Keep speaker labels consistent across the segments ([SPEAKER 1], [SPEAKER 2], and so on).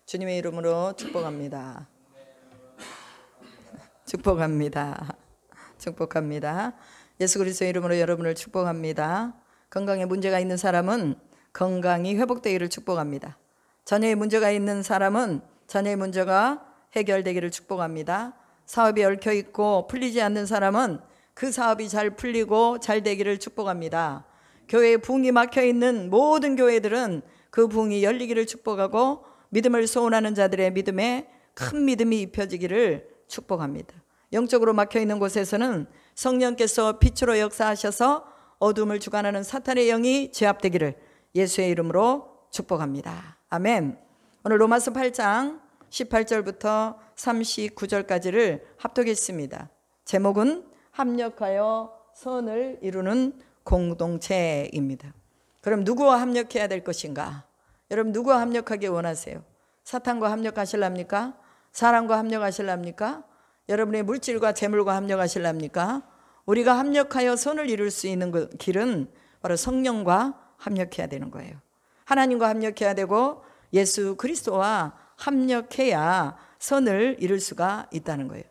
[SPEAKER 1] 주님의 이름으로 축복합니다. 축복합니다. 축복합니다. 예수 그리스도의 이름으로 여러분을 축복합니다. 건강에 문제가 있는 사람은 건강이 회복되기를 축복합니다. 자녀에 문제가 있는 사람은 자녀의 문제가 해결되기를 축복합니다. 사업이 얽혀있고 풀리지 않는 사람은 그 사업이 잘 풀리고 잘 되기를 축복합니다. 교회에 부흥이 막혀있는 모든 교회들은 그 부흥이 열리기를 축복하고 믿음을 소원하는 자들의 믿음에 큰 믿음이 입혀지기를 축복합니다. 영적으로 막혀있는 곳에서는 성령께서 빛으로 역사하셔서 어둠을 주관하는 사탄의 영이 제압되기를 예수의 이름으로 축복합니다. 아멘. 오늘 로마서 8장 18절부터 39절까지를 합독했습니다. 제목은 합력하여 선을 이루는 공동체입니다. 그럼 누구와 합력해야 될 것인가? 여러분 누구와 합력하기 원하세요? 사탄과 합력하실랍니까? 사람과 합력하실랍니까? 여러분의 물질과 재물과 합력하실랍니까? 우리가 합력하여 선을 이룰 수 있는 그 길은 바로 성령과 합력해야 되는 거예요. 하나님과 합력해야 되고 예수 그리스도와 합력해야 선을 이룰 수가 있다는 거예요.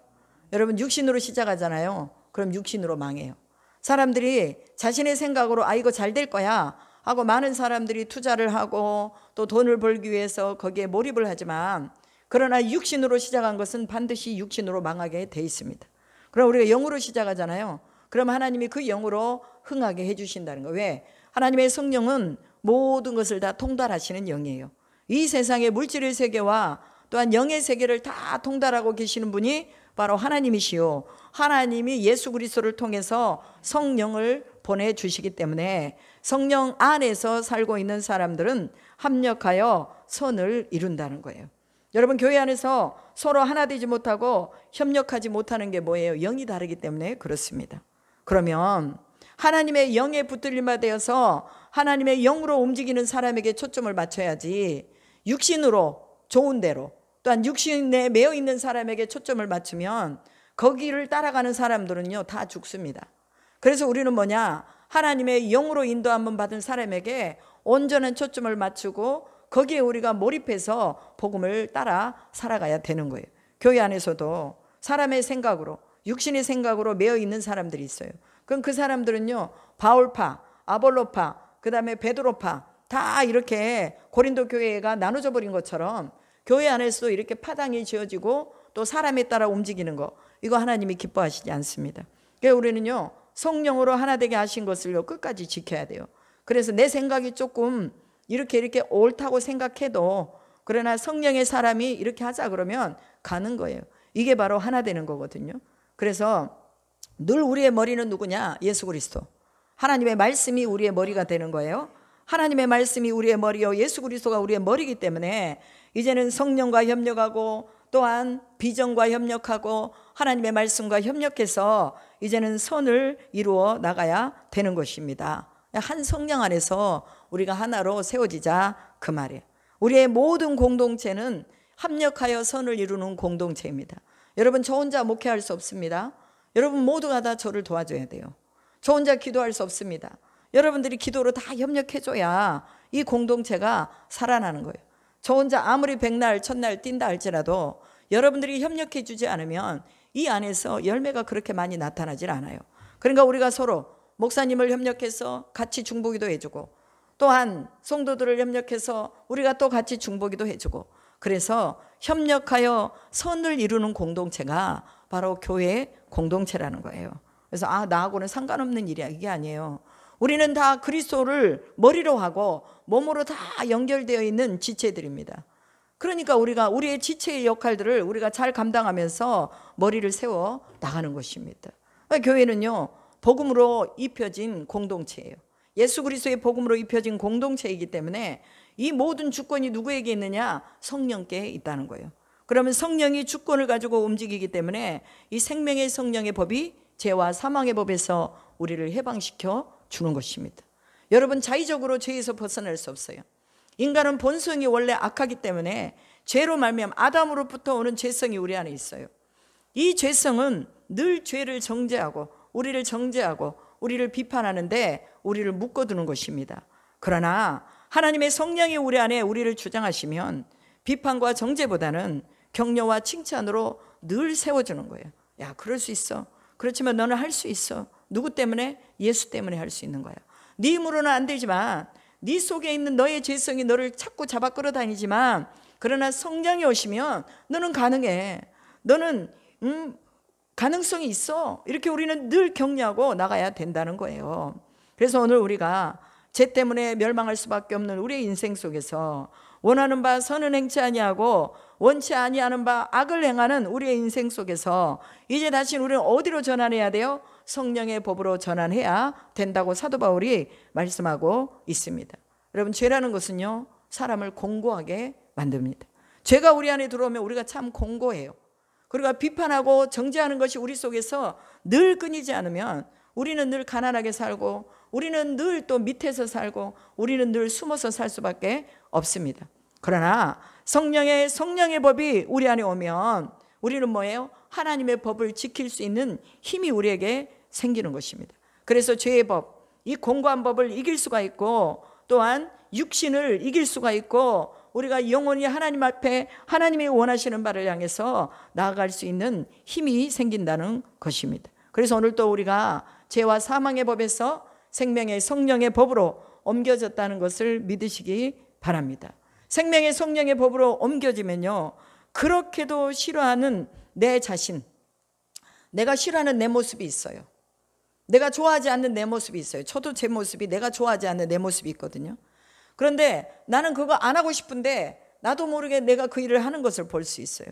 [SPEAKER 1] 여러분 육신으로 시작하잖아요. 그럼 육신으로 망해요. 사람들이 자신의 생각으로 이거 잘 될 거야 하고 많은 사람들이 투자를 하고 또 돈을 벌기 위해서 거기에 몰입을 하지만 그러나 육신으로 시작한 것은 반드시 육신으로 망하게 돼 있습니다. 그럼 우리가 영으로 시작하잖아요. 그럼 하나님이 그 영으로 흥하게 해주신다는 거예요. 왜? 하나님의 성령은 모든 것을 다 통달하시는 영이에요. 이 세상의 물질의 세계와 또한 영의 세계를 다 통달하고 계시는 분이 바로 하나님이시요, 하나님이 예수 그리스도를 통해서 성령을 보내주시기 때문에 성령 안에서 살고 있는 사람들은 합력하여 선을 이룬다는 거예요. 여러분 교회 안에서 서로 하나 되지 못하고 협력하지 못하는 게 뭐예요? 영이 다르기 때문에 그렇습니다. 그러면 하나님의 영에 붙들림바 되어서 하나님의 영으로 움직이는 사람에게 초점을 맞춰야지, 육신으로 좋은 대로 또한 육신에 매여 있는 사람에게 초점을 맞추면 거기를 따라가는 사람들은요 다 죽습니다. 그래서 우리는 뭐냐, 하나님의 영으로 인도 한번 받은 사람에게 온전한 초점을 맞추고 거기에 우리가 몰입해서 복음을 따라 살아가야 되는 거예요. 교회 안에서도 사람의 생각으로, 육신의 생각으로 매여 있는 사람들이 있어요. 그럼 그 사람들은요 바울파, 아볼로파, 그 다음에 베드로파 다 이렇게 고린도 교회가 나눠져 버린 것처럼 교회 안에서도 이렇게 파당이 지어지고 또 사람에 따라 움직이는 거, 이거 하나님이 기뻐하시지 않습니다. 그래서 우리는요 성령으로 하나 되게 하신 것을요 끝까지 지켜야 돼요. 그래서 내 생각이 조금 이렇게 옳다고 생각해도 그러나 성령의 사람이 이렇게 하자 그러면 가는 거예요. 이게 바로 하나 되는 거거든요. 그래서 늘 우리의 머리는 누구냐? 예수 그리스도. 하나님의 말씀이 우리의 머리가 되는 거예요. 하나님의 말씀이 우리의 머리요 예수 그리스도가 우리의 머리이기 때문에 이제는 성령과 협력하고 또한 비전과 협력하고 하나님의 말씀과 협력해서 이제는 선을 이루어 나가야 되는 것입니다. 한 성령 안에서 우리가 하나로 세워지자 그 말이에요. 우리의 모든 공동체는 합력하여 선을 이루는 공동체입니다. 여러분 저 혼자 목회할 수 없습니다. 여러분 모두가 다 저를 도와줘야 돼요. 저 혼자 기도할 수 없습니다. 여러분들이 기도로 다 협력해줘야 이 공동체가 살아나는 거예요. 저 혼자 아무리 백날 첫날 뛴다 할지라도 여러분들이 협력해 주지 않으면 이 안에서 열매가 그렇게 많이 나타나질 않아요. 그러니까 우리가 서로 목사님을 협력해서 같이 중보기도 해주고 또한 성도들을 협력해서 우리가 또 같이 중보기도 해주고, 그래서 협력하여 선을 이루는 공동체가 바로 교회의 공동체라는 거예요. 그래서 나하고는 상관없는 일이야, 이게 아니에요. 우리는 다 그리스도를 머리로 하고 몸으로 다 연결되어 있는 지체들입니다. 그러니까 우리가 우리의 지체의 역할들을 우리가 잘 감당하면서 머리를 세워 나가는 것입니다. 교회는요 복음으로 입혀진 공동체예요. 예수 그리스도의 복음으로 입혀진 공동체이기 때문에 이 모든 주권이 누구에게 있느냐? 성령께 있다는 거예요. 그러면 성령이 주권을 가지고 움직이기 때문에 이 생명의 성령의 법이 죄와 사망의 법에서 우리를 해방시켜 주는 것입니다. 여러분 자의적으로 죄에서 벗어날 수 없어요. 인간은 본성이 원래 악하기 때문에 죄로 말미암아 아담으로부터 오는 죄성이 우리 안에 있어요. 이 죄성은 늘 죄를 정죄하고 우리를 비판하는데 우리를 묶어두는 것입니다. 그러나 하나님의 성령이 우리 안에 우리를 주장하시면 비판과 정죄보다는 격려와 칭찬으로 늘 세워주는 거예요. 야, 그럴 수 있어. 그렇지만 너는 할 수 있어. 누구 때문에? 예수 때문에 할 수 있는 거야. 네 힘으로는 안 되지만, 네 속에 있는 너의 죄성이 너를 자꾸 잡아 끌어다니지만, 그러나 성령이 오시면 너는 가능해. 너는 가능성이 있어. 이렇게 우리는 늘 격려하고 나가야 된다는 거예요. 그래서 오늘 우리가 죄 때문에 멸망할 수밖에 없는 우리의 인생 속에서 원하는 바 선은 행치 아니하고 원치 아니하는 바 악을 행하는 우리의 인생 속에서 이제 다시 우리는 어디로 전환해야 돼요? 성령의 법으로 전환해야 된다고 사도 바울이 말씀하고 있습니다. 여러분, 죄라는 것은요, 사람을 공고하게 만듭니다. 죄가 우리 안에 들어오면 우리가 참 공고해요. 그리고 비판하고 정죄하는 것이 우리 속에서 늘 끊이지 않으면 우리는 늘 가난하게 살고, 우리는 늘 또 밑에서 살고, 우리는 늘 숨어서 살 수밖에 없습니다. 그러나 성령의 법이 우리 안에 오면 우리는 뭐예요? 하나님의 법을 지킬 수 있는 힘이 우리에게 생기는 것입니다. 그래서 죄의 법, 이 공고한 법을 이길 수가 있고, 또한 육신을 이길 수가 있고, 우리가 영원히 하나님 앞에 하나님이 원하시는 바를 향해서 나아갈 수 있는 힘이 생긴다는 것입니다. 그래서 오늘 또 우리가 죄와 사망의 법에서 생명의 성령의 법으로 옮겨졌다는 것을 믿으시기 바랍니다. 생명의 성령의 법으로 옮겨지면요, 그렇게도 싫어하는 내 자신, 내가 싫어하는 내 모습이 있어요. 내가 좋아하지 않는 내 모습이 있어요. 저도 제 모습이, 내가 좋아하지 않는 내 모습이 있거든요. 그런데 나는 그거 안 하고 싶은데 나도 모르게 내가 그 일을 하는 것을 볼 수 있어요.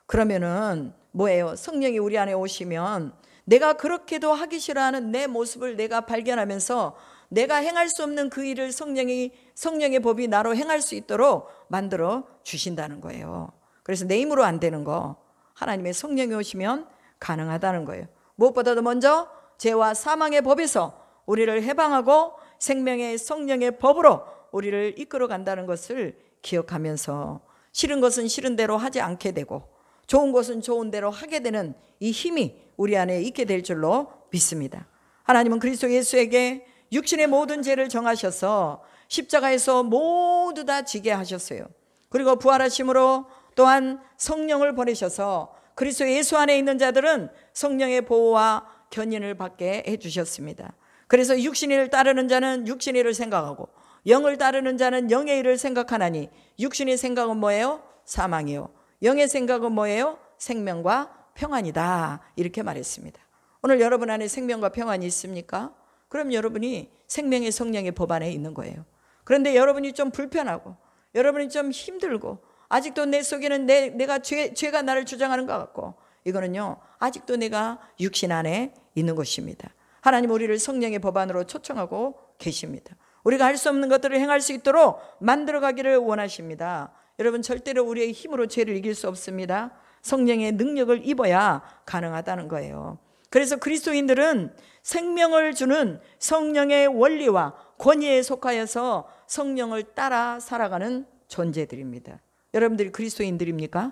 [SPEAKER 1] 그러면은 뭐예요? 성령이 우리 안에 오시면 내가 그렇게도 하기 싫어하는 내 모습을 내가 발견하면서 내가 행할 수 없는 그 일을 성령의 법이 나로 행할 수 있도록 만들어 주신다는 거예요. 그래서 내 힘으로 안 되는 거 하나님의 성령이 오시면 가능하다는 거예요. 무엇보다도 먼저 죄와 사망의 법에서 우리를 해방하고 생명의 성령의 법으로 우리를 이끌어 간다는 것을 기억하면서 싫은 것은 싫은 대로 하지 않게 되고 좋은 것은 좋은 대로 하게 되는 이 힘이 우리 안에 있게 될 줄로 믿습니다. 하나님은 그리스도 예수에게 육신의 모든 죄를 정하셔서 십자가에서 모두 다 지게 하셨어요. 그리고 부활하심으로 또한 성령을 보내셔서 그리스도 예수 안에 있는 자들은 성령의 보호와 견인을 받게 해주셨습니다. 그래서 육신의 일을 따르는 자는 육신의 일을 생각하고 영을 따르는 자는 영의 일을 생각하나니 육신의 생각은 뭐예요? 사망이요. 영의 생각은 뭐예요? 생명과 평안이다. 이렇게 말했습니다. 오늘 여러분 안에 생명과 평안이 있습니까? 그럼 여러분이 생명의 성령의 법 안에 있는 거예요. 그런데 여러분이 좀 불편하고 여러분이 좀 힘들고 아직도 내 속에는 내가 죄가 나를 주장하는 것 같고, 이거는요 아직도 내가 육신 안에 있는 것입니다. 하나님 우리를 성령의 법 안으로 초청하고 계십니다. 우리가 할 수 없는 것들을 행할 수 있도록 만들어가기를 원하십니다. 여러분, 절대로 우리의 힘으로 죄를 이길 수 없습니다. 성령의 능력을 입어야 가능하다는 거예요. 그래서 그리스도인들은 생명을 주는 성령의 원리와 권위에 속하여서 성령을 따라 살아가는 존재들입니다. 여러분들이 그리스도인들입니까?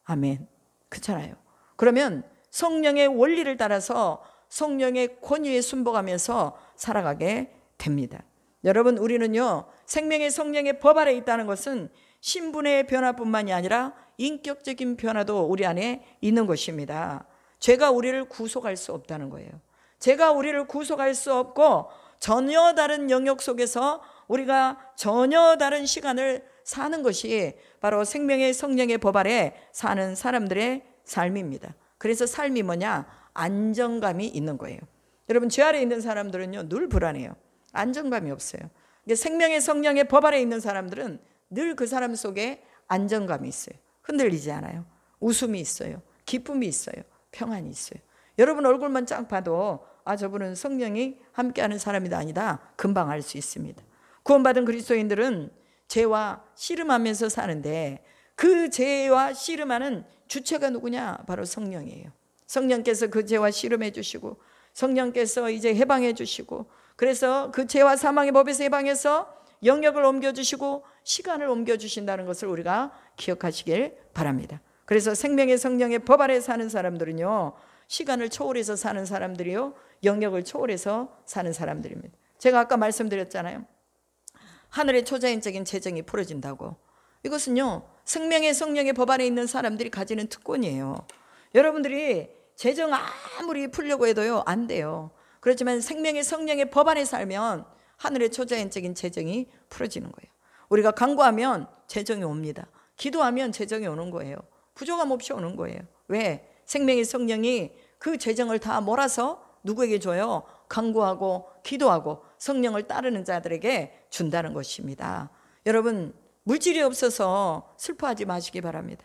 [SPEAKER 1] 아멘. 그렇잖아요. 그러면 성령의 원리를 따라서 성령의 권위에 순복하면서 살아가게 됩니다. 여러분, 우리는요 생명의 성령의 법 아래 있다는 것은 신분의 변화뿐만이 아니라 인격적인 변화도 우리 안에 있는 것입니다. 죄가 우리를 구속할 수 없다는 거예요. 죄가 우리를 구속할 수 없고 전혀 다른 영역 속에서 우리가 전혀 다른 시간을 사는 것이 바로 생명의 성령의 법 아래 사는 사람들의 삶입니다. 그래서 삶이 뭐냐? 안정감이 있는 거예요. 여러분, 죄 아래 있는 사람들은요 늘 불안해요. 안정감이 없어요. 생명의 성령의 법 아래 있는 사람들은 늘 그 사람 속에 안정감이 있어요. 흔들리지 않아요. 웃음이 있어요. 기쁨이 있어요. 평안이 있어요. 여러분 얼굴만 쫙 봐도 저분은 성령이 함께하는 사람이다 아니다 금방 알 수 있습니다. 구원받은 그리스도인들은 죄와 씨름하면서 사는데 그 죄와 씨름하는 주체가 누구냐? 바로 성령이에요. 성령께서 그 죄와 씨름해 주시고 성령께서 이제 해방해 주시고, 그래서 그 죄와 사망의 법에서 해방해서 영역을 옮겨주시고 시간을 옮겨주신다는 것을 우리가 기억하시길 바랍니다. 그래서 생명의 성령의 법 아래 사는 사람들은요 시간을 초월해서 사는 사람들이요 영역을 초월해서 사는 사람들입니다. 제가 아까 말씀드렸잖아요. 하늘의 초자연적인 재정이 풀어진다고. 이것은요 생명의 성령의 법 안에 있는 사람들이 가지는 특권이에요. 여러분들이 재정 아무리 풀려고 해도요, 안 돼요. 그렇지만 생명의 성령의 법 안에 살면 하늘의 초자연적인 재정이 풀어지는 거예요. 우리가 간구하면 재정이 옵니다. 기도하면 재정이 오는 거예요. 부족함 없이 오는 거예요. 왜? 생명의 성령이 그 재정을 다 몰아서 누구에게 줘요? 간구하고 기도하고 성령을 따르는 자들에게 준다는 것입니다. 여러분, 물질이 없어서 슬퍼하지 마시기 바랍니다.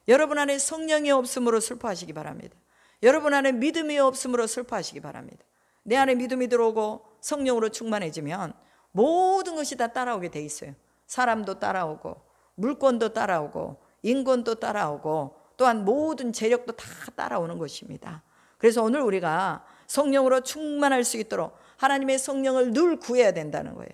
[SPEAKER 1] 여러분 안에 성령이 없음으로 슬퍼하시기 바랍니다. 여러분 안에 믿음이 없음으로 슬퍼하시기 바랍니다. 내 안에 믿음이 들어오고 성령으로 충만해지면 모든 것이 다 따라오게 돼 있어요. 사람도 따라오고 물건도 따라오고 인권도 따라오고 또한 모든 재력도 다 따라오는 것입니다. 그래서 오늘 우리가 성령으로 충만할 수 있도록 하나님의 성령을 늘 구해야 된다는 거예요.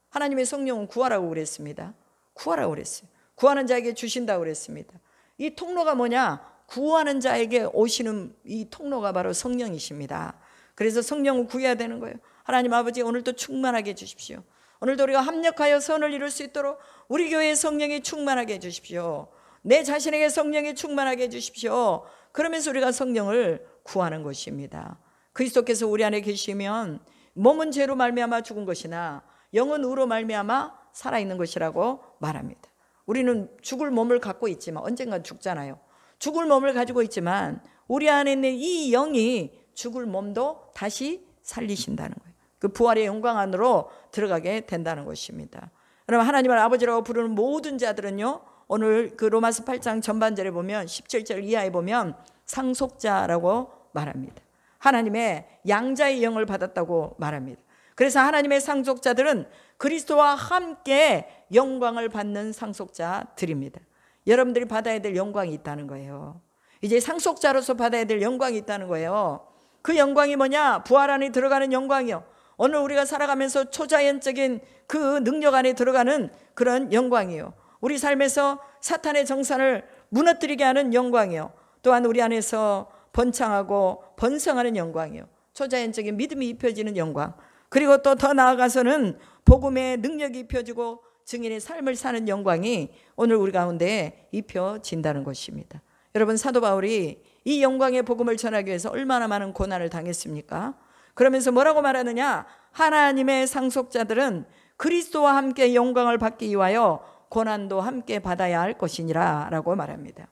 [SPEAKER 1] 하나님의 성령은 구하라고 그랬습니다. 구하라고 그랬어요. 구하는 자에게 주신다고 그랬습니다. 이 통로가 뭐냐? 구하는 자에게 오시는 이 통로가 바로 성령이십니다. 그래서 성령을 구해야 되는 거예요. 하나님 아버지, 오늘도 충만하게 해주십시오. 오늘도 우리가 합력하여 선을 이룰 수 있도록 우리 교회의 성령이 충만하게 해주십시오. 내 자신에게 성령이 충만하게 해주십시오. 그러면서 우리가 성령을 구하는 것입니다. 그리스도께서 우리 안에 계시면 몸은 죄로 말미암아 죽은 것이나 영은 의로 말미암아 살아있는 것이라고 말합니다. 우리는 죽을 몸을 갖고 있지만 언젠간 죽잖아요. 죽을 몸을 가지고 있지만 우리 안에 있는 이 영이 죽을 몸도 다시 살리신다는 거예요. 그 부활의 영광 안으로 들어가게 된다는 것입니다. 여러분, 하나님을 아버지라고 부르는 모든 자들은요, 오늘 그 로마서 8장 전반절에 보면 17절 이하에 보면 상속자라고 말합니다. 하나님의 양자의 영을 받았다고 말합니다. 그래서 하나님의 상속자들은 그리스도와 함께 영광을 받는 상속자들입니다. 여러분들이 받아야 될 영광이 있다는 거예요. 이제 상속자로서 받아야 될 영광이 있다는 거예요. 그 영광이 뭐냐? 부활 안에 들어가는 영광이요. 오늘 우리가 살아가면서 초자연적인 그 능력 안에 들어가는 그런 영광이요. 우리 삶에서 사탄의 정산을 무너뜨리게 하는 영광이요. 또한 우리 안에서 번창하고 번성하는 영광이요. 초자연적인 믿음이 입혀지는 영광. 그리고 또 더 나아가서는 복음의 능력이 입혀지고 증인의 삶을 사는 영광이 오늘 우리 가운데 입혀진다는 것입니다. 여러분, 사도 바울이 이 영광의 복음을 전하기 위해서 얼마나 많은 고난을 당했습니까? 그러면서 뭐라고 말하느냐? 하나님의 상속자들은 그리스도와 함께 영광을 받기 위하여 고난도 함께 받아야 할 것이니라 라고 말합니다.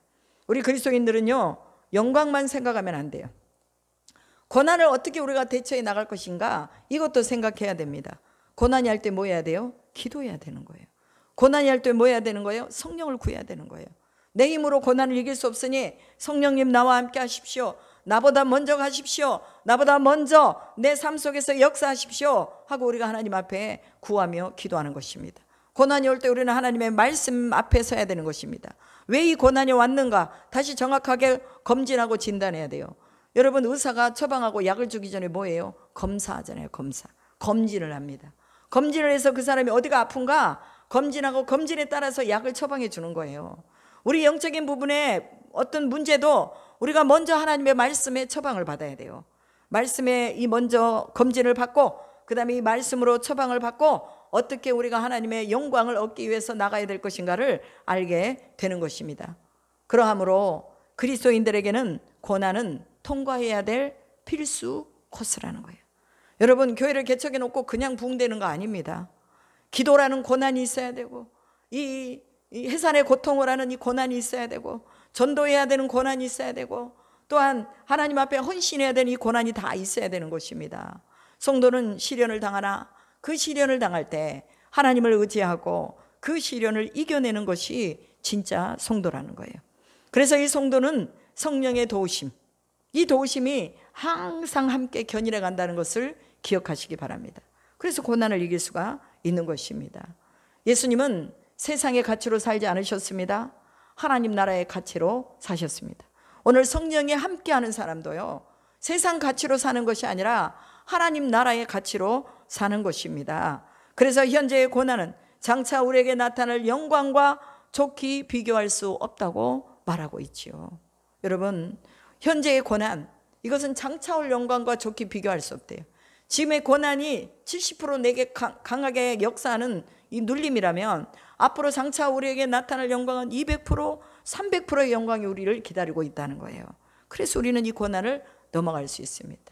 [SPEAKER 1] 우리 그리스도인들은요, 영광만 생각하면 안 돼요. 고난을 어떻게 우리가 대처해 나갈 것인가, 이것도 생각해야 됩니다. 고난이 할 때 뭐 해야 돼요? 기도해야 되는 거예요. 고난이 할 때 뭐 해야 되는 거예요? 성령을 구해야 되는 거예요. 내 힘으로 고난을 이길 수 없으니 성령님 나와 함께 하십시오. 나보다 먼저 가십시오. 나보다 먼저 내 삶 속에서 역사하십시오 하고 우리가 하나님 앞에 구하며 기도하는 것입니다. 고난이 올 때 우리는 하나님의 말씀 앞에 서야 되는 것입니다. 왜 이 고난이 왔는가 다시 정확하게 검진하고 진단해야 돼요. 여러분, 의사가 처방하고 약을 주기 전에 뭐예요? 검사하잖아요. 검진을 합니다. 검진을 해서 그 사람이 어디가 아픈가 검진하고 검진에 따라서 약을 처방해 주는 거예요. 우리 영적인 부분에 어떤 문제도 우리가 먼저 하나님의 말씀에 처방을 받아야 돼요. 말씀에 이 먼저 검진을 받고 그 다음에 이 말씀으로 처방을 받고 어떻게 우리가 하나님의 영광을 얻기 위해서 나가야 될 것인가를 알게 되는 것입니다. 그러하므로 그리스도인들에게는 고난은 통과해야 될 필수 코스라는 거예요. 여러분, 교회를 개척해 놓고 그냥 부흥되는 거 아닙니다. 기도라는 고난이 있어야 되고 이 해산의 고통을 하는 이 고난이 있어야 되고 전도해야 되는 고난이 있어야 되고 또한 하나님 앞에 헌신해야 되는 이 고난이 다 있어야 되는 것입니다. 성도는 시련을 당하나 그 시련을 당할 때 하나님을 의지하고 그 시련을 이겨내는 것이 진짜 성도라는 거예요. 그래서 이 성도는 성령의 도우심, 이 도우심이 항상 함께 견인해 간다는 것을 기억하시기 바랍니다. 그래서 고난을 이길 수가 있는 것입니다. 예수님은 세상의 가치로 살지 않으셨습니다. 하나님 나라의 가치로 사셨습니다. 오늘 성령이 함께하는 사람도요, 세상 가치로 사는 것이 아니라 하나님 나라의 가치로 사는 것입니다. 그래서 현재의 고난은 장차 우리에게 나타날 영광과 좋게 비교할 수 없다고 말하고 있지요. 여러분, 현재의 고난, 이것은 장차 올 영광과 좋게 비교할 수 없대요. 지금의 고난이 70% 내게 강하게 역사하는 이 눌림이라면 앞으로 장차 우리에게 나타날 영광은 200%, 300%의 영광이 우리를 기다리고 있다는 거예요. 그래서 우리는 이 고난을 넘어갈 수 있습니다.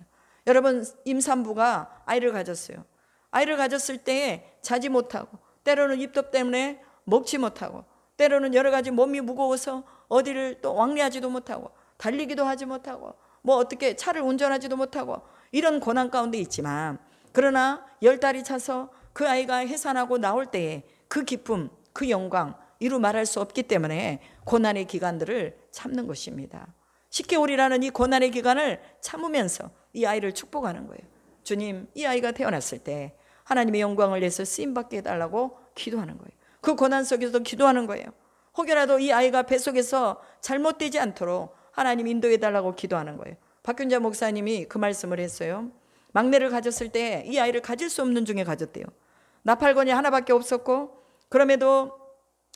[SPEAKER 1] 여러분, 임산부가 아이를 가졌어요. 아이를 가졌을 때 자지 못하고, 때로는 입덧 때문에 먹지 못하고, 때로는 여러 가지 몸이 무거워서 어디를 또 왕래하지도 못하고, 달리기도 하지 못하고, 뭐 어떻게 차를 운전하지도 못하고, 이런 고난 가운데 있지만, 그러나 10달이 차서 그 아이가 해산하고 나올 때에 그 기쁨, 그 영광 이루 말할 수 없기 때문에 고난의 기간들을 참는 것입니다. 10개월이라는 이 고난의 기간을 참으면서 이 아이를 축복하는 거예요. 주님, 이 아이가 태어났을 때 하나님의 영광을 내서 쓰임받게 해달라고 기도하는 거예요. 그 고난 속에서도 기도하는 거예요. 혹여라도 이 아이가 뱃속에서 잘못되지 않도록 하나님 인도해달라고 기도하는 거예요. 박균자 목사님이 그 말씀을 했어요. 막내를 가졌을 때 이 아이를 가질 수 없는 중에 가졌대요. 나팔건이 하나밖에 없었고, 그럼에도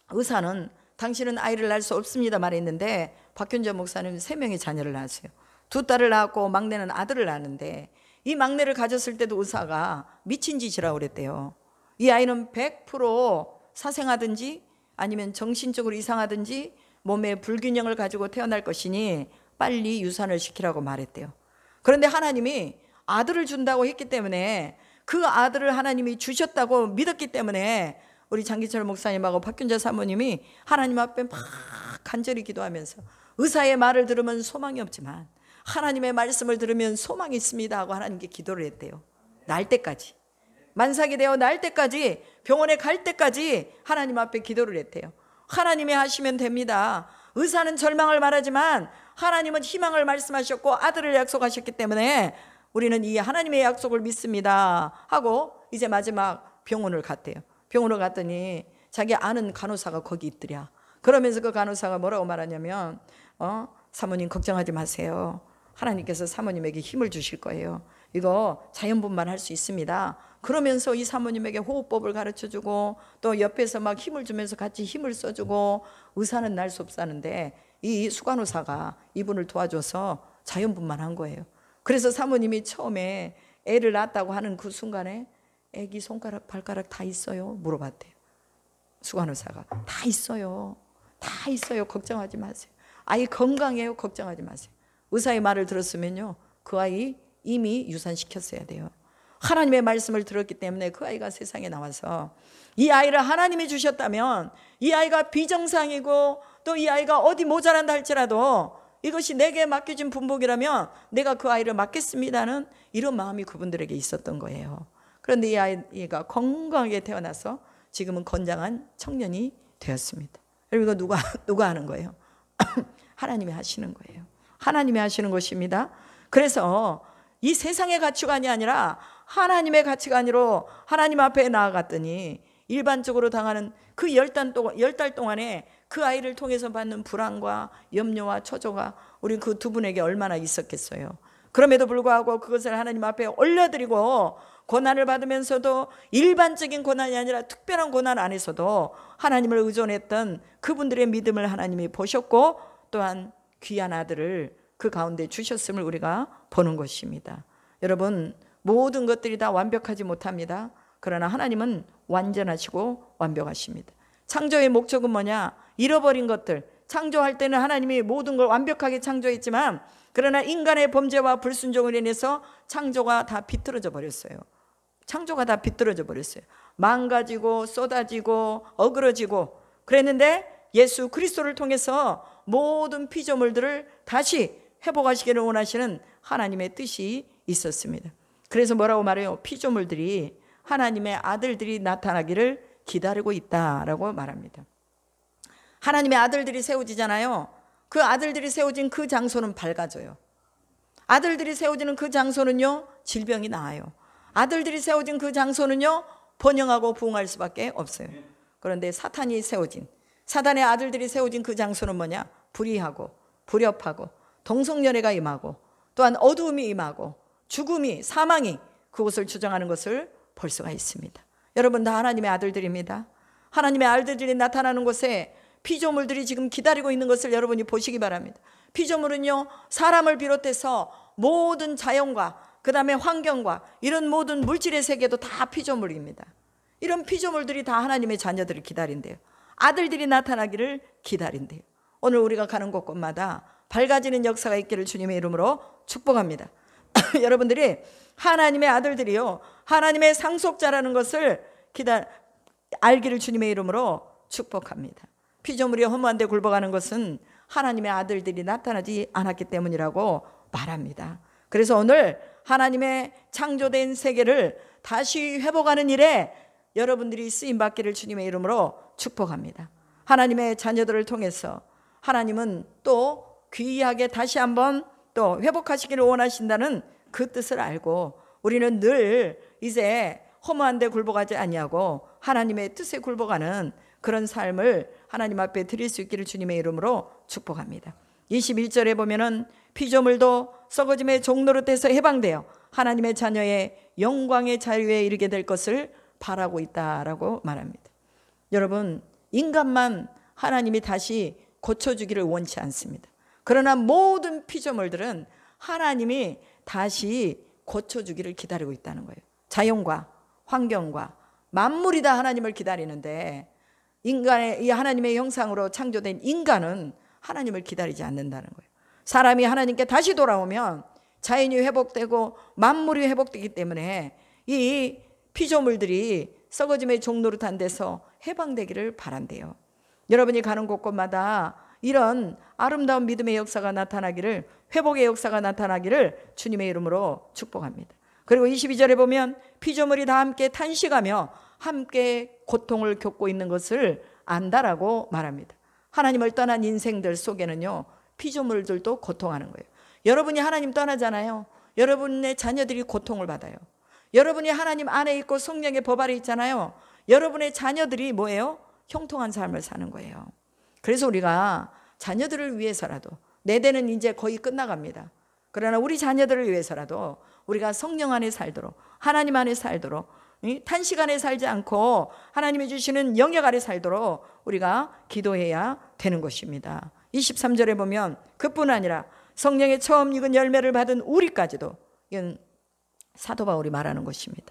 [SPEAKER 1] 의사는 당신은 아이를 낳을 수 없습니다 말했는데, 박균자 목사는 3명의 자녀를 낳았어요. 2딸을 낳았고 막내는 아들을 낳았는데, 이 막내를 가졌을 때도 의사가 미친 짓이라고 그랬대요. 이 아이는 100% 사생하든지 아니면 정신적으로 이상하든지 몸에 불균형을 가지고 태어날 것이니 빨리 유산을 시키라고 말했대요. 그런데 하나님이 아들을 준다고 했기 때문에, 그 아들을 하나님이 주셨다고 믿었기 때문에 우리 장기철 목사님하고 박균자 사모님이 하나님 앞에 막 간절히 기도하면서, 의사의 말을 들으면 소망이 없지만 하나님의 말씀을 들으면 소망이 있습니다 하고 하나님께 기도를 했대요. 날 때까지, 만삭이 되어 날 때까지, 병원에 갈 때까지 하나님 앞에 기도를 했대요. 하나님이 하시면 됩니다. 의사는 절망을 말하지만 하나님은 희망을 말씀하셨고 아들을 약속하셨기 때문에 우리는 이 하나님의 약속을 믿습니다 하고 이제 마지막 병원을 갔대요. 병원을 갔더니 자기 아는 간호사가 거기 있더랴. 그러면서 그 간호사가 뭐라고 말하냐면, 사모님 걱정하지 마세요. 하나님께서 사모님에게 힘을 주실 거예요. 이거 자연분만 할 수 있습니다. 그러면서 이 사모님에게 호흡법을 가르쳐주고 또 옆에서 막 힘을 주면서 같이 힘을 써주고, 의사는 날 수 없다는데 이 수간호사가 이분을 도와줘서 자연분만 한 거예요. 그래서 사모님이 처음에 애를 낳았다고 하는 그 순간에 애기 손가락 발가락 다 있어요? 물어봤대요. 수간호사가 다 있어요. 다 있어요. 걱정하지 마세요. 아이 건강해요. 걱정하지 마세요. 의사의 말을 들었으면요, 그 아이 이미 유산시켰어야 돼요. 하나님의 말씀을 들었기 때문에 그 아이가 세상에 나와서, 이 아이를 하나님이 주셨다면 이 아이가 비정상이고 또 이 아이가 어디 모자란다 할지라도 이것이 내게 맡겨진 분복이라면 내가 그 아이를 맡겠습니다는 이런 마음이 그분들에게 있었던 거예요. 그런데 이 아이가 건강하게 태어나서 지금은 건장한 청년이 되었습니다. 여러분, 이거 누가 하는 거예요? 하나님이 하시는 거예요. 하나님이 하시는 것입니다. 그래서 이 세상의 가치관이 아니라 하나님의 가치관으로 하나님 앞에 나아갔더니 일반적으로 당하는 그 10달 동안에 그 아이를 통해서 받는 불안과 염려와 초조가 우리 그 두 분에게 얼마나 있었겠어요. 그럼에도 불구하고 그것을 하나님 앞에 올려드리고 고난을 받으면서도 일반적인 고난이 아니라 특별한 고난 안에서도 하나님을 의존했던 그분들의 믿음을 하나님이 보셨고 또한 귀한 아들을 그 가운데 주셨음을 우리가 보는 것입니다. 여러분, 모든 것들이 다 완벽하지 못합니다. 그러나 하나님은 완전하시고 완벽하십니다. 창조의 목적은 뭐냐? 잃어버린 것들, 창조할 때는 하나님이 모든 걸 완벽하게 창조했지만, 그러나 인간의 범죄와 불순종을 인해서 창조가 다 비틀어져 버렸어요. 창조가 다 비틀어져 버렸어요. 망가지고 쏟아지고 어그러지고 그랬는데 예수 그리스도를 통해서 모든 피조물들을 다시 회복하시기를 원하시는 하나님의 뜻이 있었습니다. 그래서 뭐라고 말해요? 피조물들이 하나님의 아들들이 나타나기를 기다리고 있다라고 말합니다. 하나님의 아들들이 세워지잖아요. 그 아들들이 세워진 그 장소는 밝아져요. 아들들이 세워지는 그 장소는요, 질병이 나아요. 아들들이 세워진 그 장소는요, 번영하고 부흥할 수밖에 없어요. 그런데 사탄이 세워진, 사단의 아들들이 세워진 그 장소는 뭐냐? 불의하고 불협하고 동성연애가 임하고 또한 어두움이 임하고 죽음이, 사망이 그곳을 주장하는 것을 볼 수가 있습니다. 여러분, 다 하나님의 아들들입니다. 하나님의 아들들이 나타나는 곳에 피조물들이 지금 기다리고 있는 것을 여러분이 보시기 바랍니다. 피조물은요, 사람을 비롯해서 모든 자연과 그 다음에 환경과 이런 모든 물질의 세계도 다 피조물입니다. 이런 피조물들이 다 하나님의 자녀들을 기다린대요. 아들들이 나타나기를 기다린대요. 오늘 우리가 가는 곳곳마다 밝아지는 역사가 있기를 주님의 이름으로 축복합니다. 여러분들이 하나님의 아들들이요, 하나님의 상속자라는 것을 알기를 주님의 이름으로 축복합니다. 피조물이 허무한 데 굴복하는 것은 하나님의 아들들이 나타나지 않았기 때문이라고 말합니다. 그래서 오늘 하나님의 창조된 세계를 다시 회복하는 일에 여러분들이 쓰임받기를 주님의 이름으로 축복합니다. 하나님의 자녀들을 통해서 하나님은 또 귀하게 다시 한번 또 회복하시기를 원하신다는 그 뜻을 알고 우리는 늘 이제 허무한 데 굴복하지 아니하고 하나님의 뜻에 굴복하는 그런 삶을 하나님 앞에 드릴 수 있기를 주님의 이름으로 축복합니다. 21절에 보면은 피조물도 썩어짐의 종노릇에서 해방되어 하나님의 자녀의 영광의 자유에 이르게 될 것을 바라고 있다라고 말합니다. 여러분, 인간만 하나님이 다시 고쳐주기를 원치 않습니다. 그러나 모든 피조물들은 하나님이 다시 고쳐주기를 기다리고 있다는 거예요. 자연과 환경과 만물이 다 하나님을 기다리는데 이 하나님의 형상으로 창조된 인간은 하나님을 기다리지 않는다는 거예요. 사람이 하나님께 다시 돌아오면 자연이 회복되고 만물이 회복되기 때문에 이 피조물들이 썩어짐의 종노릇한 데서 해방되기를 바란대요. 여러분이 가는 곳곳마다 이런 아름다운 믿음의 역사가 나타나기를, 회복의 역사가 나타나기를 주님의 이름으로 축복합니다. 그리고 22절에 보면 피조물이 다 함께 탄식하며 함께 고통을 겪고 있는 것을 안다라고 말합니다. 하나님을 떠난 인생들 속에는요, 피조물들도 고통하는 거예요. 여러분이 하나님 떠나잖아요. 여러분의 자녀들이 고통을 받아요. 여러분이 하나님 안에 있고 성령의 법 아래 있잖아요. 여러분의 자녀들이 뭐예요? 형통한 삶을 사는 거예요. 그래서 우리가 자녀들을 위해서라도, 내 대는 이제 거의 끝나갑니다. 그러나 우리 자녀들을 위해서라도 우리가 성령 안에 살도록, 하나님 안에 살도록, 탄식 안에 살지 않고 하나님이 주시는 영역 아래 살도록 우리가 기도해야 되는 것입니다. 23절에 보면 그뿐 아니라 성령의 처음 익은 열매를 받은 우리까지도, 이건 사도 바울이 말하는 것입니다.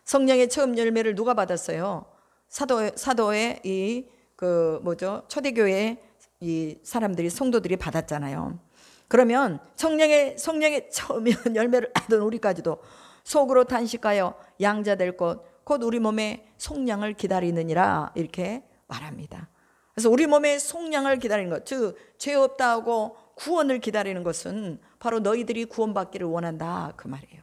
[SPEAKER 1] 성령의 처음 열매를 누가 받았어요? 사도의 초대교회 이 사람들이, 성도들이 받았잖아요. 그러면 성령의 처음 열매를 받은 우리까지도 속으로 탄식하여 양자될 것 곧 우리 몸의 속량을 기다리느니라, 이렇게 말합니다. 그래서 우리 몸의 속량을 기다리는 것, 즉 죄 없다 하고 구원을 기다리는 것은 바로 너희들이 구원받기를 원한다, 그 말이에요.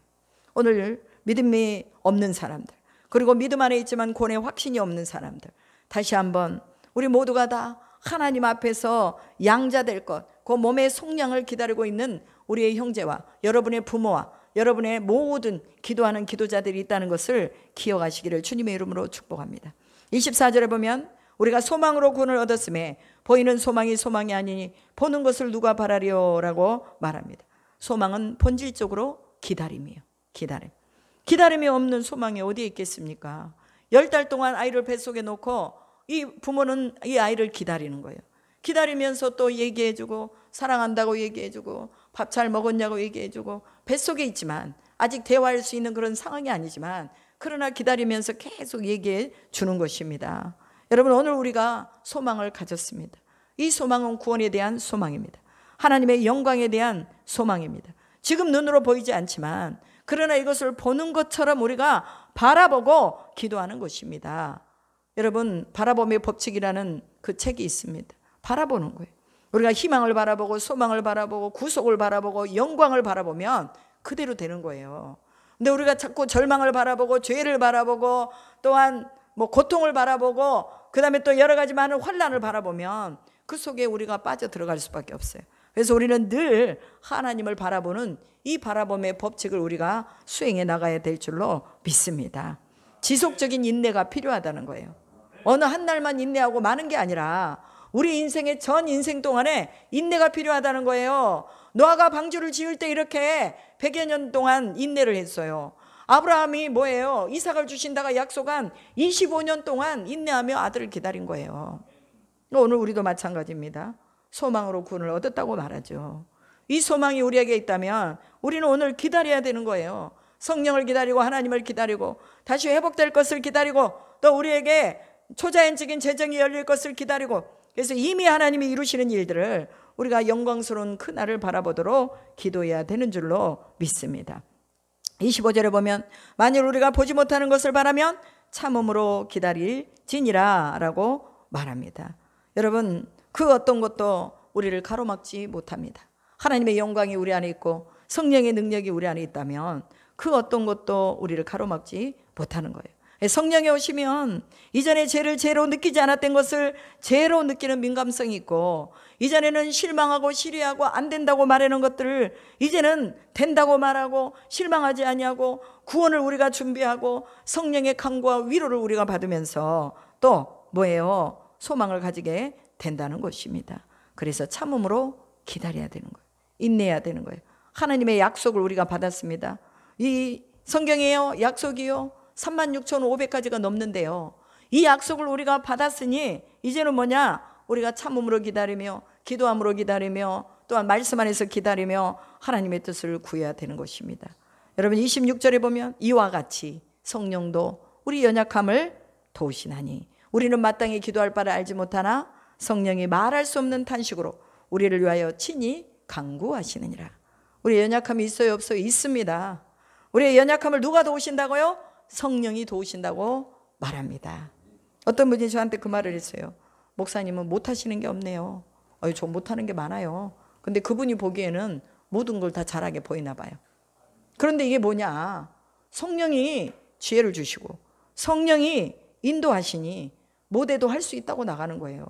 [SPEAKER 1] 오늘 믿음이 없는 사람들, 그리고 믿음 안에 있지만 구원의 확신이 없는 사람들, 다시 한번 우리 모두가 다 하나님 앞에서 양자될 것, 그 몸의 속량을 기다리고 있는 우리의 형제와 여러분의 부모와 여러분의 모든 기도하는 기도자들이 있다는 것을 기억하시기를 주님의 이름으로 축복합니다. 24절에 보면 우리가 소망으로 구원을 얻었음에 보이는 소망이 소망이 아니니 보는 것을 누가 바라리오라고 말합니다. 소망은 본질적으로 기다림이에요. 기다림이 없는 소망이 어디에 있겠습니까? 10달 동안 아이를 뱃속에 놓고 이 부모는 이 아이를 기다리는 거예요. 기다리면서 또 얘기해주고 사랑한다고 얘기해주고 밥 잘 먹었냐고 얘기해주고 뱃속에 있지만 아직 대화할 수 있는 그런 상황이 아니지만 그러나 기다리면서 계속 얘기해 주는 것입니다. 여러분, 오늘 우리가 소망을 가졌습니다. 이 소망은 구원에 대한 소망입니다. 하나님의 영광에 대한 소망입니다. 지금 눈으로 보이지 않지만 그러나 이것을 보는 것처럼 우리가 바라보고 기도하는 것입니다. 여러분, 바라봄의 법칙이라는 그 책이 있습니다. 바라보는 거예요. 우리가 희망을 바라보고 소망을 바라보고 구속을 바라보고 영광을 바라보면 그대로 되는 거예요. 근데 우리가 자꾸 절망을 바라보고 죄를 바라보고 또한 고통을 바라보고 그 다음에 또 여러 가지 많은 환난을 바라보면 그 속에 우리가 빠져 들어갈 수밖에 없어요. 그래서 우리는 늘 하나님을 바라보는 이 바라봄의 법칙을 우리가 수행해 나가야 될 줄로 믿습니다. 지속적인 인내가 필요하다는 거예요. 어느 한 날만 인내하고 마는 게 아니라 우리 인생의 전 인생 동안에 인내가 필요하다는 거예요. 노아가 방주를 지을 때 이렇게 100여 년 동안 인내를 했어요. 아브라함이 뭐예요? 이삭을 주신다가 약속한 25년 동안 인내하며 아들을 기다린 거예요. 오늘 우리도 마찬가지입니다. 소망으로 구원을 얻었다고 말하죠. 이 소망이 우리에게 있다면 우리는 오늘 기다려야 되는 거예요. 성령을 기다리고 하나님을 기다리고 다시 회복될 것을 기다리고 또 우리에게 초자연적인 재정이 열릴 것을 기다리고, 그래서 이미 하나님이 이루시는 일들을 우리가 영광스러운 그날을 바라보도록 기도해야 되는 줄로 믿습니다. 25절에 보면 만일 우리가 보지 못하는 것을 바라면 참음으로 기다릴지니라 라고 말합니다. 여러분, 그 어떤 것도 우리를 가로막지 못합니다. 하나님의 영광이 우리 안에 있고 성령의 능력이 우리 안에 있다면 그 어떤 것도 우리를 가로막지 못하는 거예요. 성령이 오시면 이전에 죄를 죄로 느끼지 않았던 것을 죄로 느끼는 민감성이 있고, 이전에는 실망하고 시리하고 안 된다고 말하는 것들을 이제는 된다고 말하고 실망하지 아니하고 구원을 우리가 준비하고 성령의 강구와 위로를 우리가 받으면서 또 뭐예요? 소망을 가지게 된다는 것입니다. 그래서 참음으로 기다려야 되는 거예요. 인내해야 되는 거예요. 하나님의 약속을 우리가 받았습니다. 이 성경에요, 약속이요 36,500가지가 넘는데요, 이 약속을 우리가 받았으니 이제는 뭐냐? 우리가 참음으로 기다리며 기도함으로 기다리며 또한 말씀 안에서 기다리며 하나님의 뜻을 구해야 되는 것입니다. 여러분, 26절에 보면 이와 같이 성령도 우리 연약함을 도우시나니 우리는 마땅히 기도할 바를 알지 못하나 성령이 말할 수 없는 탄식으로 우리를 위하여 친히 간구하시느니라. 우리 연약함이 있어요, 없어요? 있습니다. 우리의 연약함을 누가 도우신다고요? 성령이 도우신다고 말합니다. 어떤 분이 저한테 그 말을 했어요. 목사님은 못하시는 게 없네요. 저 못하는 게 많아요. 근데 그분이 보기에는 모든 걸 다 잘하게 보이나 봐요. 그런데 이게 뭐냐? 성령이 지혜를 주시고 성령이 인도하시니 못해도 할 수 있다고 나가는 거예요.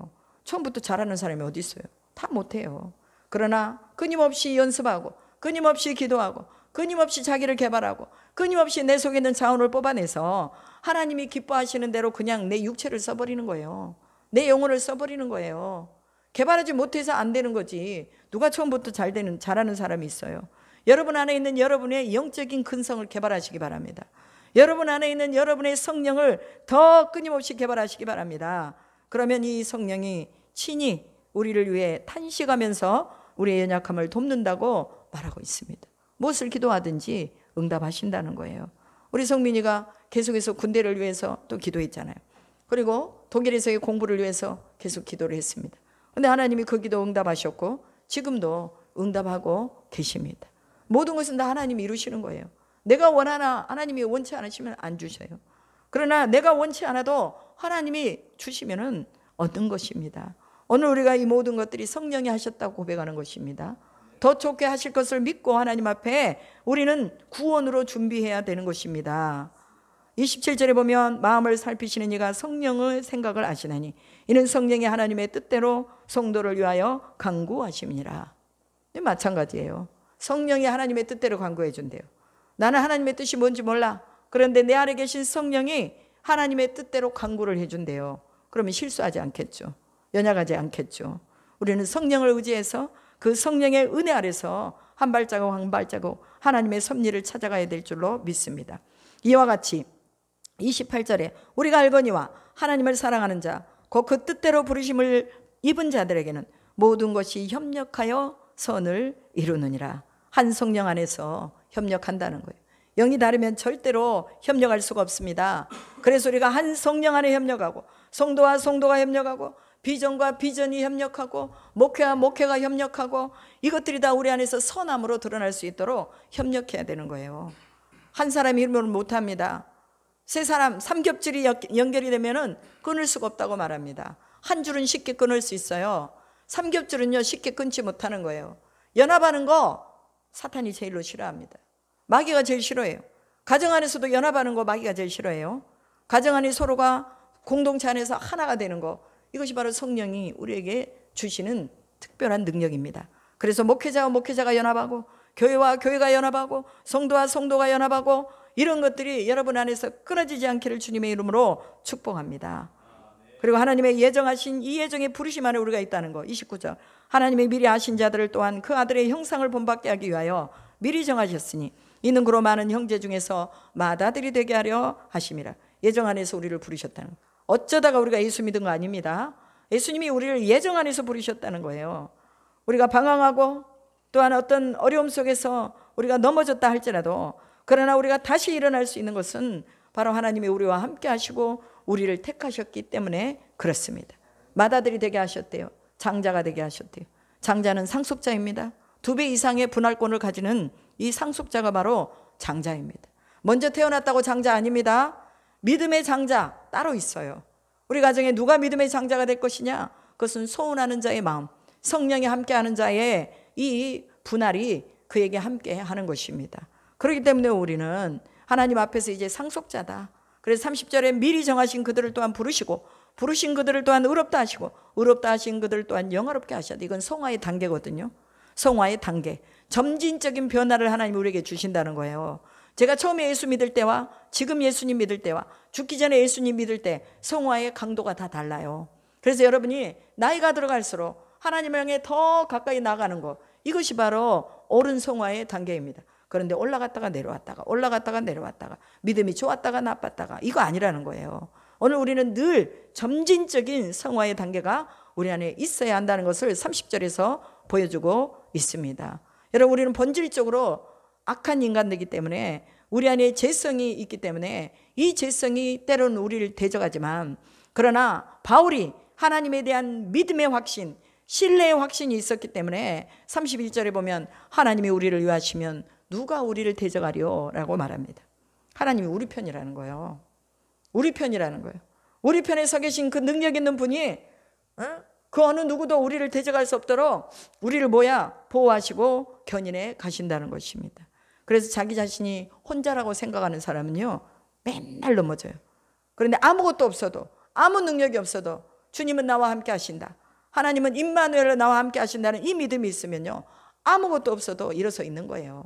[SPEAKER 1] 처음부터 잘하는 사람이 어디 있어요? 다 못해요. 그러나 끊임없이 연습하고 끊임없이 기도하고 끊임없이 자기를 개발하고 끊임없이 내 속에 있는 자원을 뽑아내서 하나님이 기뻐하시는 대로 그냥 내 육체를 써버리는 거예요. 내 영혼을 써버리는 거예요. 개발하지 못해서 안 되는 거지. 누가 처음부터 잘하는 사람이 있어요? 여러분 안에 있는 여러분의 영적인 근성을 개발하시기 바랍니다. 여러분 안에 있는 여러분의 성령을 더 끊임없이 개발하시기 바랍니다. 그러면 이 성령이 친히 우리를 위해 탄식하면서 우리의 연약함을 돕는다고 말하고 있습니다. 무엇을 기도하든지 응답하신다는 거예요. 우리 성민이가 계속해서 군대를 위해서 또 기도했잖아요. 그리고 독일에서의 공부를 위해서 계속 기도를 했습니다. 그런데 하나님이 그 기도 응답하셨고 지금도 응답하고 계십니다. 모든 것은 다 하나님이 이루시는 거예요. 내가 원하나 하나님이 원치 않으시면 안 주셔요. 그러나 내가 원치 않아도 하나님이 주시면은 얻는 것입니다. 오늘 우리가 이 모든 것들이 성령이 하셨다고 고백하는 것입니다. 더 좋게 하실 것을 믿고 하나님 앞에 우리는 구원으로 준비해야 되는 것입니다. 27절에 보면 마음을 살피시는 이가 성령의 생각을 아시나니 이는 성령이 하나님의 뜻대로 성도를 위하여 간구하심이니라. 마찬가지예요. 성령이 하나님의 뜻대로 간구해 준대요. 나는 하나님의 뜻이 뭔지 몰라. 그런데 내 안에 계신 성령이 하나님의 뜻대로 간구를 해준대요. 그러면 실수하지 않겠죠. 연약하지 않겠죠. 우리는 성령을 의지해서 그 성령의 은혜 아래서 한 발자국 한 발자국 하나님의 섭리를 찾아가야 될 줄로 믿습니다. 이와 같이 28절에 우리가 알거니와 하나님을 사랑하는 자 곧 그 뜻대로 부르심을 입은 자들에게는 모든 것이 협력하여 선을 이루느니라. 한 성령 안에서 협력한다는 거예요. 영이 다르면 절대로 협력할 수가 없습니다. 그래서 우리가 한 성령 안에 협력하고 성도와 성도가 협력하고 비전과 비전이 협력하고 목회와 목회가 협력하고 이것들이 다 우리 안에서 선함으로 드러날 수 있도록 협력해야 되는 거예요. 한 사람이 일을 못합니다. 세 사람 삼겹줄이 연결이 되면은 끊을 수가 없다고 말합니다. 한 줄은 쉽게 끊을 수 있어요. 삼겹줄은요 쉽게 끊지 못하는 거예요. 연합하는 거 사탄이 제일로 싫어합니다. 마귀가 제일 싫어해요. 가정 안에서도 연합하는 거 마귀가 제일 싫어해요. 가정 안에 서로가 공동체 안에서 하나가 되는 거, 이것이 바로 성령이 우리에게 주시는 특별한 능력입니다. 그래서 목회자와 목회자가 연합하고 교회와 교회가 연합하고 성도와 성도가 연합하고 이런 것들이 여러분 안에서 끊어지지 않기를 주님의 이름으로 축복합니다. 그리고 하나님의 예정하신 이 예정의 부르심 안에 우리가 있다는 거. 29절 하나님의 미리 아신 자들을 또한 그 아들의 형상을 본받게 하기 위하여 미리 정하셨으니 이는 그로 많은 형제 중에서 맏아들이 되게 하려 하심이라. 예정 안에서 우리를 부르셨다는 거. 어쩌다가 우리가 예수 믿은 거 아닙니다. 예수님이 우리를 예정 안에서 부르셨다는 거예요. 우리가 방황하고 또한 어떤 어려움 속에서 우리가 넘어졌다 할지라도 그러나 우리가 다시 일어날 수 있는 것은 바로 하나님이 우리와 함께 하시고 우리를 택하셨기 때문에 그렇습니다. 맏아들이 되게 하셨대요. 장자가 되게 하셨대요. 장자는 상속자입니다. 2배 이상의 분할권을 가지는 이 상속자가 바로 장자입니다. 먼저 태어났다고 장자 아닙니다. 믿음의 장자 따로 있어요. 우리 가정에 누가 믿음의 장자가 될 것이냐? 그것은 소원하는 자의 마음, 성령이 함께하는 자의 이 분할이 그에게 함께하는 것입니다. 그렇기 때문에 우리는 하나님 앞에서 이제 상속자다. 그래서 30절에 미리 정하신 그들을 또한 부르시고 부르신 그들을 또한 의롭다 하시고 의롭다 하신 그들을 또한 영화롭게 하셨다. 이건 성화의 단계거든요. 성화의 단계. 점진적인 변화를 하나님이 우리에게 주신다는 거예요. 제가 처음에 예수 믿을 때와 지금 예수님 믿을 때와 죽기 전에 예수님 믿을 때 성화의 강도가 다 달라요. 그래서 여러분이 나이가 들어갈수록 하나님을 향해 더 가까이 나가는 것, 이것이 바로 옳은 성화의 단계입니다. 그런데 올라갔다가 내려왔다가 올라갔다가 내려왔다가 믿음이 좋았다가 나빴다가 이거 아니라는 거예요. 오늘 우리는 늘 점진적인 성화의 단계가 우리 안에 있어야 한다는 것을 30절에서 보여주고 있습니다. 여러분, 우리는 본질적으로 악한 인간이기 때문에 우리 안에 죄성이 있기 때문에 이 죄성이 때로는 우리를 대적하지만, 그러나 바울이 하나님에 대한 믿음의 확신, 신뢰의 확신이 있었기 때문에 31절에 보면 하나님이 우리를 위하시면 누가 우리를 대적하리요? 라고 말합니다. 하나님이 우리 편이라는 거예요. 우리 편이라는 거예요. 우리 편에 서 계신 그 능력 있는 분이 그 어느 누구도 우리를 대적할 수 없도록 우리를 보호하시고 견인해 가신다는 것입니다. 그래서 자기 자신이 혼자라고 생각하는 사람은요, 맨날 넘어져요. 그런데 아무것도 없어도, 아무 능력이 없어도 주님은 나와 함께 하신다, 하나님은 임마누엘로 나와 함께 하신다는 이 믿음이 있으면요, 아무것도 없어도 일어서 있는 거예요.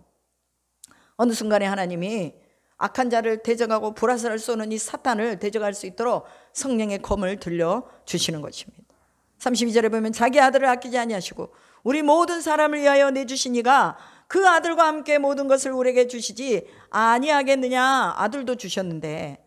[SPEAKER 1] 어느 순간에 하나님이 악한 자를 대적하고 불화살을 쏘는 이 사탄을 대적할 수 있도록 성령의 검을 들려주시는 것입니다. 32절에 보면 자기 아들을 아끼지 아니하시고 우리 모든 사람을 위하여 내주신 이가 그 아들과 함께 모든 것을 우리에게 주시지 아니하겠느냐. 아들도 주셨는데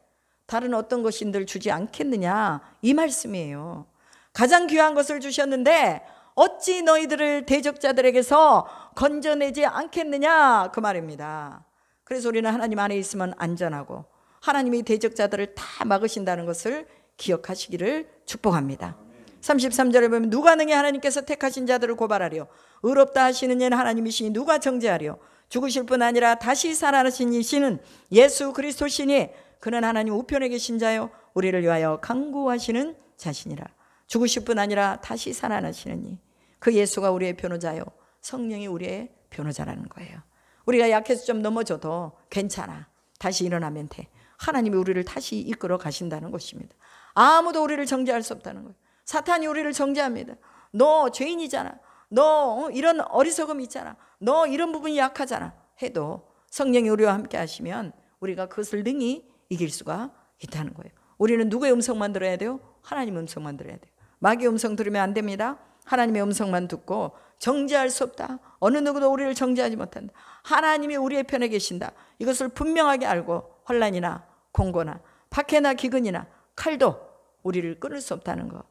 [SPEAKER 1] 다른 어떤 것인들 주지 않겠느냐, 이 말씀이에요. 가장 귀한 것을 주셨는데 어찌 너희들을 대적자들에게서 건져내지 않겠느냐, 그 말입니다. 그래서 우리는 하나님 안에 있으면 안전하고 하나님이 대적자들을 다 막으신다는 것을 기억하시기를 축복합니다. 33절에 보면 누가 능히 하나님께서 택하신 자들을 고발하려? 의롭다 하시는 이는 하나님이시니 누가 정죄하려? 죽으실 뿐 아니라 다시 살아나신 이시는 예수 그리스도시니 그는 하나님 우편에 계신 자요 우리를 위하여 간구하시는 자신이라. 죽으실 뿐 아니라 다시 살아나시는 이, 그 예수가 우리의 변호자요 성령이 우리의 변호자라는 거예요. 우리가 약해서 좀 넘어져도 괜찮아, 다시 일어나면 돼. 하나님이 우리를 다시 이끌어 가신다는 것입니다. 아무도 우리를 정죄할 수 없다는 거예요. 사탄이 우리를 정죄합니다. 너 죄인이잖아, 너 이런 어리석음이 있잖아, 너 이런 부분이 약하잖아 해도 성령이 우리와 함께 하시면 우리가 그것을 능히 이길 수가 있다는 거예요. 우리는 누구의 음성만 들어야 돼요? 하나님의 음성만 들어야 돼요. 마귀의 음성 들으면 안 됩니다. 하나님의 음성만 듣고 정죄할 수 없다, 어느 누구도 우리를 정죄하지 못한다, 하나님이 우리의 편에 계신다, 이것을 분명하게 알고 환난이나 공고나 박해나 기근이나 칼도 우리를 끊을 수 없다는 것.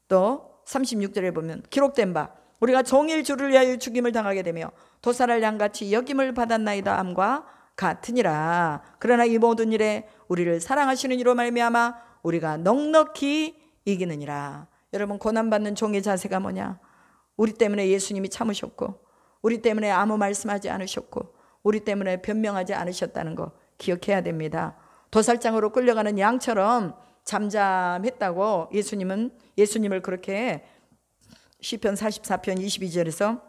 [SPEAKER 1] 또 36절에 보면 기록된 바 우리가 종일 주를 위하여 죽임을 당하게 되며 도살할 양같이 여김을 받았나이다 함과 같으니라. 그러나 이 모든 일에 우리를 사랑하시는 이로 말미암아 우리가 넉넉히 이기느니라. 여러분, 고난받는 종의 자세가 뭐냐? 우리 때문에 예수님이 참으셨고 우리 때문에 아무 말씀하지 않으셨고 우리 때문에 변명하지 않으셨다는 거 기억해야 됩니다. 도살장으로 끌려가는 양처럼 잠잠했다고 예수님을 그렇게 시편 44편 22절에서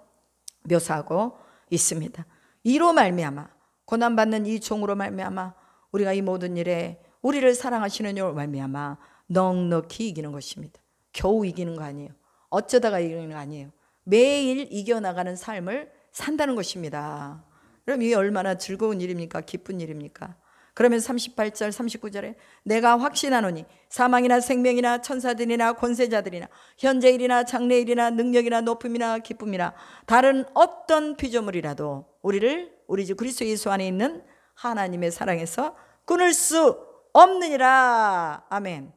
[SPEAKER 1] 묘사하고 있습니다. 이로 말미암아, 고난받는 이 종으로 말미암아 우리가 이 모든 일에 우리를 사랑하시는 이로 말미암아 넉넉히 이기는 것입니다. 겨우 이기는 거 아니에요. 어쩌다가 이기는 거 아니에요. 매일 이겨나가는 삶을 산다는 것입니다. 그럼 이게 얼마나 즐거운 일입니까? 기쁜 일입니까? 그러면 38절 39절에 내가 확신하노니 사망이나 생명이나 천사들이나 권세자들이나 현재일이나 장래일이나 능력이나 높음이나 기쁨이나 다른 어떤 피조물이라도 우리 주 그리스도 예수 안에 있는 하나님의 사랑에서 끊을 수 없느니라. 아멘.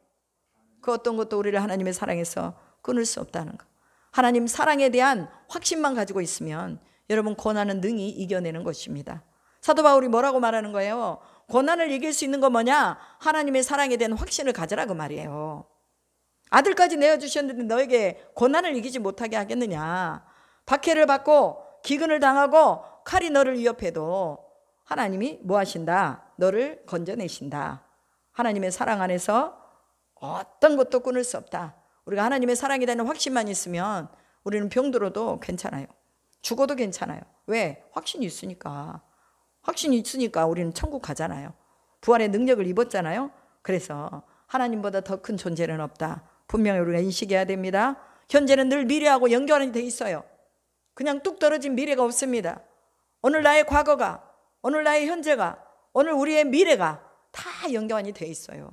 [SPEAKER 1] 그 어떤 것도 우리를 하나님의 사랑에서 끊을 수 없다는 것. 하나님 사랑에 대한 확신만 가지고 있으면 여러분 고난은 능히 이겨내는 것입니다. 사도 바울이 뭐라고 말하는 거예요? 고난을 이길 수 있는 건 뭐냐? 하나님의 사랑에 대한 확신을 가져라고 말이에요. 아들까지 내어주셨는데 너에게 고난을 이기지 못하게 하겠느냐? 박해를 받고 기근을 당하고 칼이 너를 위협해도 하나님이 뭐 하신다? 너를 건져내신다. 하나님의 사랑 안에서 어떤 것도 끊을 수 없다. 우리가 하나님의 사랑에 대한 확신만 있으면 우리는 병들어도 괜찮아요. 죽어도 괜찮아요. 왜? 확신이 있으니까. 확신이 있으니까 우리는 천국 가잖아요. 부활의 능력을 입었잖아요. 그래서 하나님보다 더 큰 존재는 없다. 분명히 우리가 인식해야 됩니다. 현재는 늘 미래하고 연결이 돼 있어요. 그냥 뚝 떨어진 미래가 없습니다. 오늘 나의 과거가, 오늘 나의 현재가, 오늘 우리의 미래가 다 연결이 돼 있어요.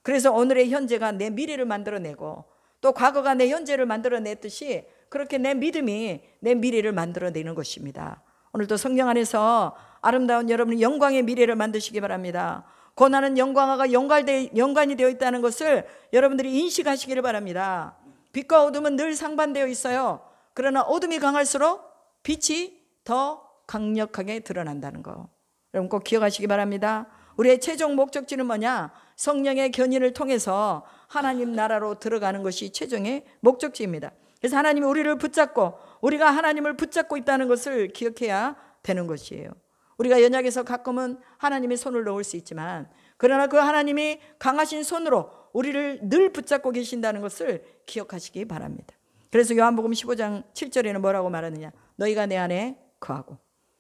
[SPEAKER 1] 그래서 오늘의 현재가 내 미래를 만들어내고 또 과거가 내 현재를 만들어냈듯이 그렇게 내 믿음이 내 미래를 만들어내는 것입니다. 오늘도 성경 안에서 아름다운 여러분의 영광의 미래를 만드시기 바랍니다. 고난은 영광과 연관이 되어 있다는 것을 여러분들이 인식하시기를 바랍니다. 빛과 어둠은 늘 상반되어 있어요. 그러나 어둠이 강할수록 빛이 더 강력하게 드러난다는 거 여러분 꼭 기억하시기 바랍니다. 우리의 최종 목적지는 뭐냐? 성령의 견인을 통해서 하나님 나라로 들어가는 것이 최종의 목적지입니다. 그래서 하나님이 우리를 붙잡고 우리가 하나님을 붙잡고 있다는 것을 기억해야 되는 것이에요. 우리가 연약해서 가끔은 하나님의 손을 놓을 수 있지만 그러나 그 하나님이 강하신 손으로 우리를 늘 붙잡고 계신다는 것을 기억하시기 바랍니다. 그래서 요한복음 15장 7절에는 뭐라고 말하느냐? 너희가 내 안에 거하고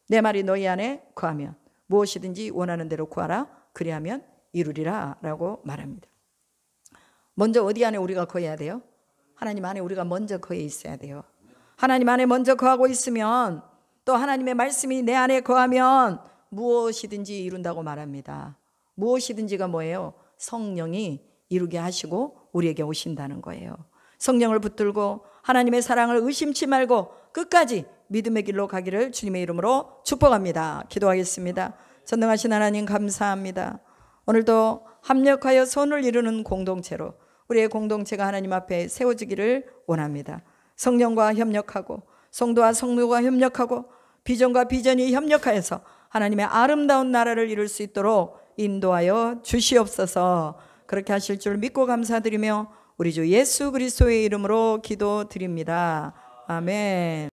[SPEAKER 1] 내 말이 너희 안에 거하면 무엇이든지 원하는 대로 구하라 그리하면 이루리라 라고 말합니다. 먼저 어디 안에 우리가 거해야 돼요? 하나님 안에 우리가 먼저 거해 있어야 돼요. 하나님 안에 먼저 거하고 있으면 또 하나님의 말씀이 내 안에 거하면 무엇이든지 이룬다고 말합니다. 무엇이든지가 뭐예요? 성령이 이루게 하시고 우리에게 오신다는 거예요. 성령을 붙들고 하나님의 사랑을 의심치 말고 끝까지 믿음의 길로 가기를 주님의 이름으로 축복합니다. 기도하겠습니다. 전능하신 하나님 감사합니다. 오늘도 합력하여 선을 이루는 공동체로 우리의 공동체가 하나님 앞에 세워지기를 원합니다. 성령과 협력하고 성도와 성도가 협력하고 비전과 비전이 협력하여서 하나님의 아름다운 나라를 이룰 수 있도록 인도하여 주시옵소서. 그렇게 하실 줄 믿고 감사드리며 우리 주 예수 그리스도의 이름으로 기도드립니다. 아멘.